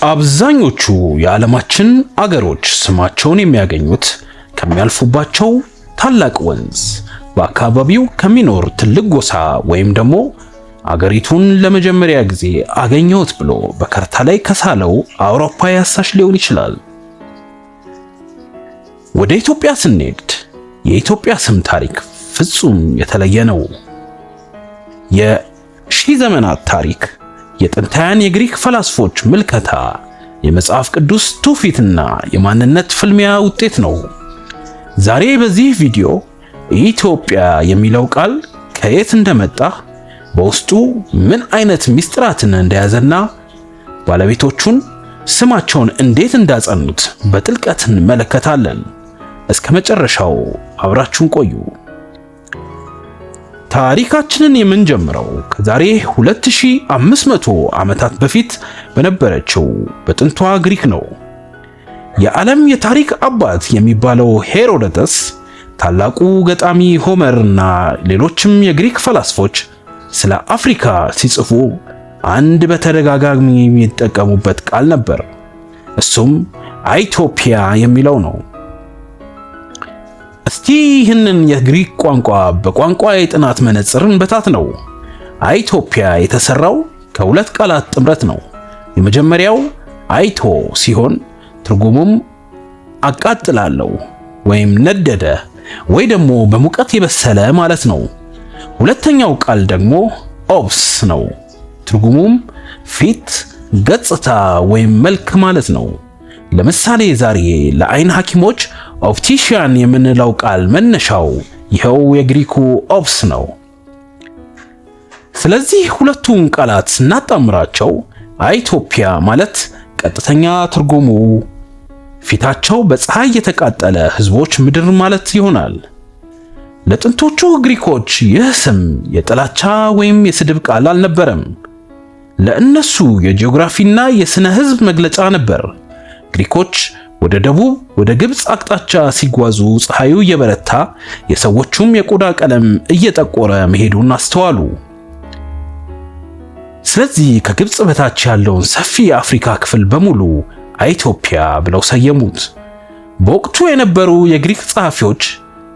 አብዛኞቹ የዓለማችን አገሮች ስማቸውን የሚያገኙት ከሚያልፉባቸው ታላቅ ወንዝ፣ በአካባቢው ከሚኖር ትልቅ ጎሳ ወይም ደግሞ አገሪቱን ለመጀመሪያ ጊዜ አገኘሁት ብሎ በካርታ ላይ ከሳለው አውሮፓዊ አሳሽ ሊሆን ይችላል። ወደ ኢትዮጵያ ስንሄድ የኢትዮጵያ ስም ታሪክ ፍጹም የተለየ ነው። የሺህ ዘመናት ታሪክ፣ የጥንታውያን የግሪክ ፈላስፎች ምልከታ፣ የመጽሐፍ ቅዱስ ትውፊትና የማንነት ፍልሚያ ውጤት ነው። ዛሬ በዚህ ቪዲዮ ኢትዮጵያ የሚለው ቃል ከየት እንደመጣ፣ በውስጡ ምን አይነት ሚስጥራትን እንደያዘና ባለቤቶቹን ስማቸውን እንዴት እንዳጸኑት በጥልቀት እንመለከታለን። እስከ መጨረሻው አብራችሁን ቆዩ። ታሪካችንን የምንጀምረው ከዛሬ 2500 ዓመታት በፊት በነበረችው በጥንቷ ግሪክ ነው። የዓለም የታሪክ አባት የሚባለው ሄሮዶተስ፣ ታላቁ ገጣሚ ሆመር እና ሌሎችም የግሪክ ፈላስፎች ስለ አፍሪካ ሲጽፉ አንድ በተደጋጋሚ የሚጠቀሙበት ቃል ነበር። እሱም ኢትዮጵያ የሚለው ነው። እስቲ ይህንን የግሪክ ቋንቋ በቋንቋ የጥናት መነጽርን በታት ነው። ኢትዮጵያ የተሰራው ከሁለት ቃላት ጥምረት ነው። የመጀመሪያው አይቶ ሲሆን ትርጉሙም አቃጥላለሁ ወይም ነደደ ወይ ደግሞ በሙቀት የበሰለ ማለት ነው። ሁለተኛው ቃል ደግሞ ኦብስ ነው። ትርጉሙም ፊት፣ ገጽታ ወይም መልክ ማለት ነው። ለምሳሌ ዛሬ ለአይን ሐኪሞች ኦፕቲሽያን የምንለው ቃል መነሻው ይኸው የግሪኩ ኦብስ ነው። ስለዚህ ሁለቱን ቃላት ስናጣምራቸው ኢትዮጵያ ማለት ቀጥተኛ ትርጉሙ ፊታቸው በፀሐይ የተቃጠለ ሕዝቦች ምድር ማለት ይሆናል። ለጥንቶቹ ግሪኮች ይህ ስም የጥላቻ ወይም የስድብ ቃል አልነበረም። ለእነሱ የጂኦግራፊና የስነ ሕዝብ መግለጫ ነበር። ግሪኮች ወደ ደቡብ ወደ ግብፅ አቅጣጫ ሲጓዙ ፀሐዩ እየበረታ የሰዎቹም የቆዳ ቀለም እየጠቆረ መሄዱን አስተዋሉ። ስለዚህ ከግብፅ በታች ያለውን ሰፊ የአፍሪካ ክፍል በሙሉ ኢትዮጵያ ብለው ሰየሙት። በወቅቱ የነበሩ የግሪክ ጸሐፊዎች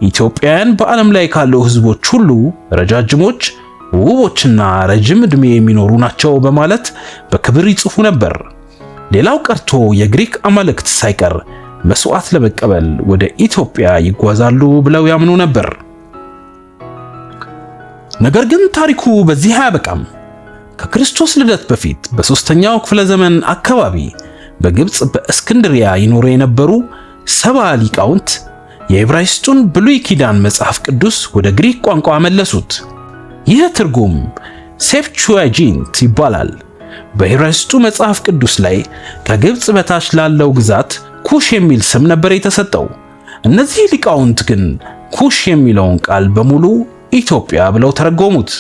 ኢትዮጵያውያን በዓለም ላይ ካሉ ሕዝቦች ሁሉ ረጃጅሞች፣ ውቦችና ረጅም ዕድሜ የሚኖሩ ናቸው በማለት በክብር ይጽፉ ነበር። ሌላው ቀርቶ የግሪክ አማልክት ሳይቀር መስዋዕት ለመቀበል ወደ ኢትዮጵያ ይጓዛሉ ብለው ያምኑ ነበር። ነገር ግን ታሪኩ በዚህ አያበቃም። ከክርስቶስ ልደት በፊት በሦስተኛው ክፍለ ዘመን አካባቢ በግብፅ በእስክንድሪያ ይኖሩ የነበሩ 70 ሊቃውንት የዕብራይስጡን ብሉይ ኪዳን መጽሐፍ ቅዱስ ወደ ግሪክ ቋንቋ መለሱት። ይህ ትርጉም ሴፕቹዋጂንት ይባላል። በዕብራይስጡ መጽሐፍ ቅዱስ ላይ ከግብፅ በታች ላለው ግዛት ኩሽ የሚል ስም ነበር የተሰጠው። እነዚህ ሊቃውንት ግን ኩሽ የሚለውን ቃል በሙሉ ኢትዮጵያ ብለው ተረጎሙት።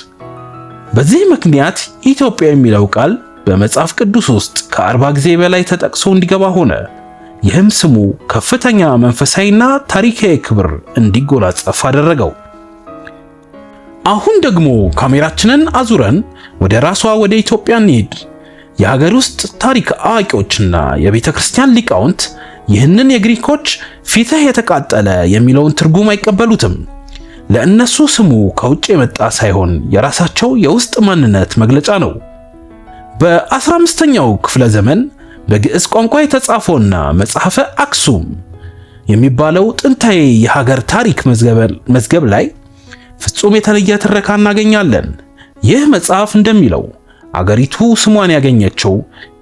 በዚህ ምክንያት ኢትዮጵያ የሚለው ቃል በመጽሐፍ ቅዱስ ውስጥ ከ40 ጊዜ በላይ ተጠቅሶ እንዲገባ ሆነ። ይህም ስሙ ከፍተኛ መንፈሳዊና ታሪካዊ ክብር እንዲጎናጸፍ አደረገው። አሁን ደግሞ ካሜራችንን አዙረን ወደ ራሷ ወደ ኢትዮጵያ እንሂድ። የሀገር ውስጥ ታሪክ አዋቂዎችና የቤተ ክርስቲያን ሊቃውንት ይህንን የግሪኮች ፊትህ የተቃጠለ የሚለውን ትርጉም አይቀበሉትም። ለእነሱ ስሙ ከውጭ የመጣ ሳይሆን የራሳቸው የውስጥ ማንነት መግለጫ ነው። በ15ኛው ክፍለ ዘመን በግዕዝ ቋንቋ የተጻፈውና መጽሐፈ አክሱም የሚባለው ጥንታዊ የሀገር ታሪክ መዝገብ ላይ ፍጹም የተለየ ትረካ እናገኛለን። ይህ መጽሐፍ እንደሚለው አገሪቱ ስሟን ያገኘችው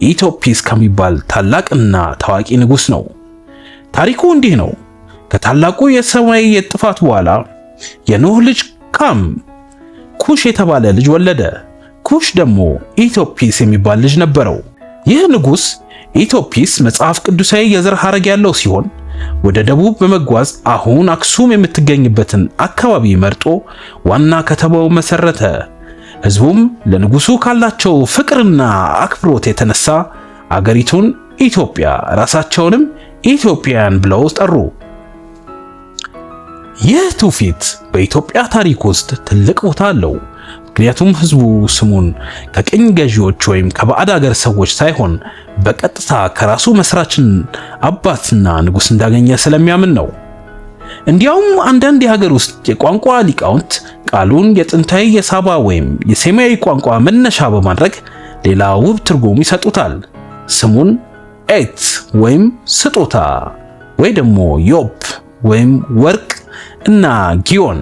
ኢትዮጲስ ከሚባል ታላቅና ታዋቂ ንጉሥ ነው። ታሪኩ እንዲህ ነው። ከታላቁ የሰማይ የጥፋት በኋላ የኖህ ልጅ ካም ኩሽ የተባለ ልጅ ወለደ። ኩሽ ደግሞ ኢትዮጲስ የሚባል ልጅ ነበረው። ይህ ንጉሥ ኢትዮጲስ መጽሐፍ ቅዱሳዊ የዘር ሐረግ ያለው ሲሆን ወደ ደቡብ በመጓዝ አሁን አክሱም የምትገኝበትን አካባቢ መርጦ ዋና ከተማው መሰረተ። ሕዝቡም ለንጉሱ ካላቸው ፍቅርና አክብሮት የተነሳ አገሪቱን ኢትዮጵያ ራሳቸውንም ኢትዮጵያን ብለው ጠሩ። ይህ ትውፊት በኢትዮጵያ ታሪክ ውስጥ ትልቅ ቦታ አለው። ምክንያቱም ህዝቡ ስሙን ከቅኝ ገዢዎች ወይም ከባዕድ ሀገር ሰዎች ሳይሆን በቀጥታ ከራሱ መስራችን አባትና ንጉስ እንዳገኘ ስለሚያምን ነው። እንዲያውም አንዳንድ የሀገር ውስጥ የቋንቋ ሊቃውንት ቃሉን የጥንታዊ የሳባ ወይም የሴማዊ ቋንቋ መነሻ በማድረግ ሌላ ውብ ትርጉም ይሰጡታል። ስሙን ኤት ወይም ስጦታ ወይ ደግሞ ዮብ ወይም ወርቅ እና ጊዮን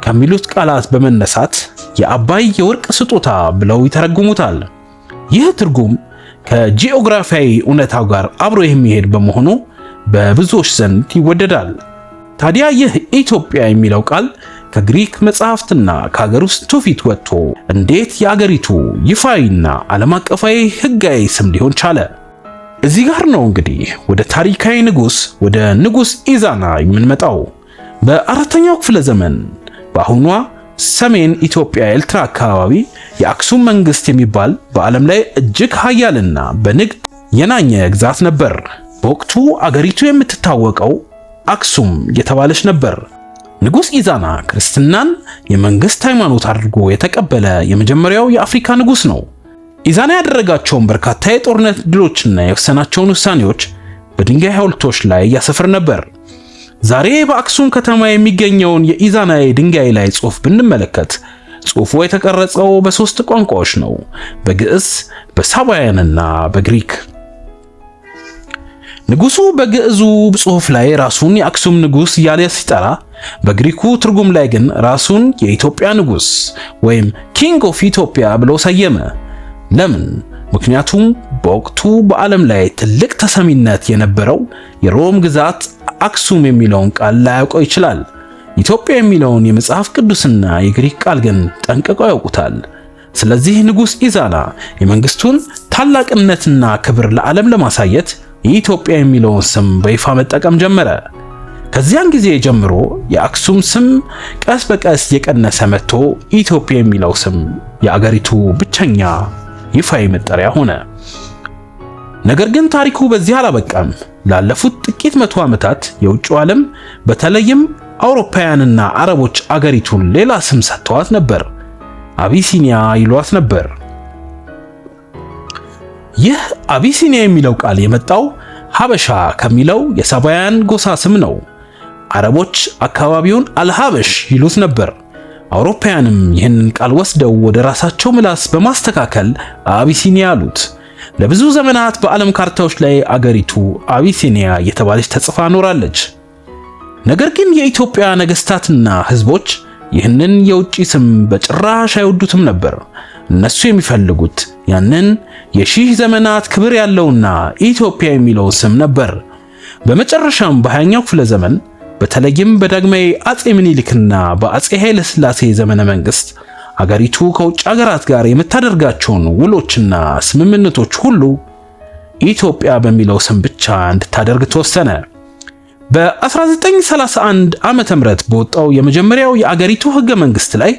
ከሚሉት ቃላት በመነሳት የአባይ የወርቅ ስጦታ ብለው ይተረጉሙታል። ይህ ትርጉም ከጂኦግራፊያዊ እውነታው ጋር አብሮ የሚሄድ በመሆኑ በብዙዎች ዘንድ ይወደዳል። ታዲያ ይህ ኢትዮጵያ የሚለው ቃል ከግሪክ መጽሐፍትና ከሀገር ውስጥ ትውፊት ወጥቶ እንዴት የአገሪቱ ይፋዊና ዓለም አቀፋዊ ሕጋዊ ስም ሊሆን ቻለ? እዚህ ጋር ነው እንግዲህ ወደ ታሪካዊ ንጉስ ወደ ንጉስ ኢዛና የምንመጣው። በአራተኛው ክፍለ ዘመን በአሁኗ ሰሜን ኢትዮጵያ ኤርትራ አካባቢ የአክሱም መንግስት የሚባል በዓለም ላይ እጅግ ኃያልና በንግድ የናኘ ግዛት ነበር። በወቅቱ አገሪቱ የምትታወቀው አክሱም የተባለች ነበር። ንጉስ ኢዛና ክርስትናን የመንግስት ሃይማኖት አድርጎ የተቀበለ የመጀመሪያው የአፍሪካ ንጉስ ነው። ኢዛና ያደረጋቸውን በርካታ የጦርነት ድሎችና የወሰናቸውን ውሳኔዎች በድንጋይ ሐውልቶች ላይ ያሰፍር ነበር። ዛሬ በአክሱም ከተማ የሚገኘውን የኢዛና ድንጋይ ላይ ጽሑፍ ብንመለከት ጽሑፉ የተቀረጸው በሶስት ቋንቋዎች ነው፣ በግዕዝ፣ በሳባውያንና በግሪክ። ንጉሱ በግዕዙ ጽሑፍ ላይ ራሱን የአክሱም ንጉስ እያለ ሲጠራ፣ በግሪኩ ትርጉም ላይ ግን ራሱን የኢትዮጵያ ንጉስ ወይም ኪንግ ኦፍ ኢትዮጵያ ብሎ ሰየመ። ለምን? ምክንያቱም በወቅቱ በዓለም ላይ ትልቅ ተሰሚነት የነበረው የሮም ግዛት አክሱም የሚለውን ቃል ላያውቀው ይችላል። ኢትዮጵያ የሚለውን የመጽሐፍ ቅዱስና የግሪክ ቃል ግን ጠንቅቀው ያውቁታል። ስለዚህ ንጉስ ኢዛና የመንግስቱን ታላቅነትና ክብር ለዓለም ለማሳየት የኢትዮጵያ የሚለውን ስም በይፋ መጠቀም ጀመረ። ከዚያን ጊዜ ጀምሮ የአክሱም ስም ቀስ በቀስ የቀነሰ መጥቶ ኢትዮጵያ የሚለው ስም የአገሪቱ ብቸኛ ይፋዊ መጠሪያ ሆነ። ነገር ግን ታሪኩ በዚህ አላበቃም። ላለፉት ጥቂት መቶ ዓመታት የውጭው ዓለም በተለይም አውሮፓውያንና አረቦች አገሪቱን ሌላ ስም ሰጥተዋት ነበር። አቢሲኒያ ይሏት ነበር። ይህ አቢሲኒያ የሚለው ቃል የመጣው ሀበሻ ከሚለው የሳባውያን ጎሳ ስም ነው። አረቦች አካባቢውን አልሀበሽ ይሉት ነበር። አውሮፓውያንም ይህንን ቃል ወስደው ወደ ራሳቸው ምላስ በማስተካከል አቢሲኒያ አሉት። ለብዙ ዘመናት በዓለም ካርታዎች ላይ አገሪቱ አቢሲኒያ እየተባለች ተጽፋ ኖራለች። ነገር ግን የኢትዮጵያ ነገስታትና ህዝቦች ይህንን የውጭ ስም በጭራሽ አይወዱትም ነበር። እነሱ የሚፈልጉት ያንን የሺህ ዘመናት ክብር ያለውና ኢትዮጵያ የሚለው ስም ነበር። በመጨረሻም በ20ኛው ክፍለ ዘመን በተለይም በዳግማዊ አጼ ምኒልክና በአጼ ኃይለ ሥላሴ ዘመነ መንግስት አገሪቱ ከውጭ ሀገራት ጋር የምታደርጋቸውን ውሎችና ስምምነቶች ሁሉ ኢትዮጵያ በሚለው ስም ብቻ እንድታደርግ ተወሰነ። በ1931 ዓመተ ምህረት በወጣው የመጀመሪያው የአገሪቱ ህገ መንግስት ላይ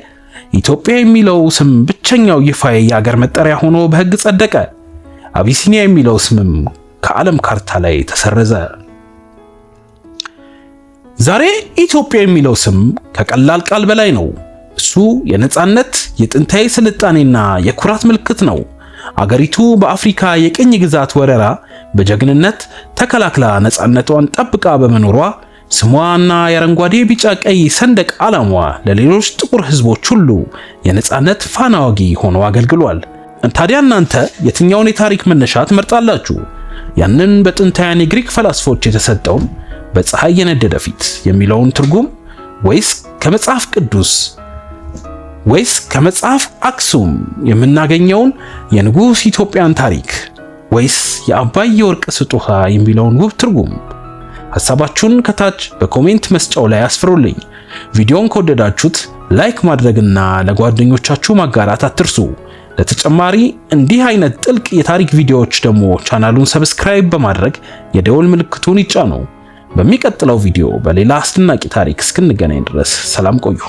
ኢትዮጵያ የሚለው ስም ብቸኛው ይፋዊ የአገር መጠሪያ ሆኖ በህግ ጸደቀ። አቢሲኒያ የሚለው ስምም ከዓለም ካርታ ላይ ተሰረዘ። ዛሬ ኢትዮጵያ የሚለው ስም ከቀላል ቃል በላይ ነው። እሱ የነጻነት፣ የጥንታዊ ስልጣኔና የኩራት ምልክት ነው። አገሪቱ በአፍሪካ የቅኝ ግዛት ወረራ በጀግንነት ተከላክላ ነጻነቷን ጠብቃ በመኖሯ ስሟና የአረንጓዴ ቢጫ ቀይ ሰንደቅ ዓላማዋ ለሌሎች ጥቁር ህዝቦች ሁሉ የነጻነት ፋና ወጊ ሆኖ አገልግሏል። ታዲያ እናንተ የትኛውን የታሪክ መነሻ ትመርጣላችሁ? ያንን በጥንታውያን የግሪክ ፈላስፎች የተሰጠውን በፀሐይ የነደደ ፊት የሚለውን ትርጉም ወይስ ከመጽሐፍ ቅዱስ ወይስ ከመጽሐፍ አክሱም የምናገኘውን የንጉስ ኢትዮጵያን ታሪክ ወይስ የአባይ የወርቅ ስጦታ የሚለውን ውብ ትርጉም? ሐሳባችሁን ከታች በኮሜንት መስጫው ላይ አስፍሩልኝ። ቪዲዮውን ከወደዳችሁት ላይክ ማድረግና ለጓደኞቻችሁ ማጋራት አትርሱ። ለተጨማሪ እንዲህ አይነት ጥልቅ የታሪክ ቪዲዮዎች ደግሞ ቻናሉን ሰብስክራይብ በማድረግ የደወል ምልክቱን ይጫኑ። በሚቀጥለው ቪዲዮ በሌላ አስደናቂ ታሪክ እስክንገናኝ ድረስ ሰላም ቆዩ።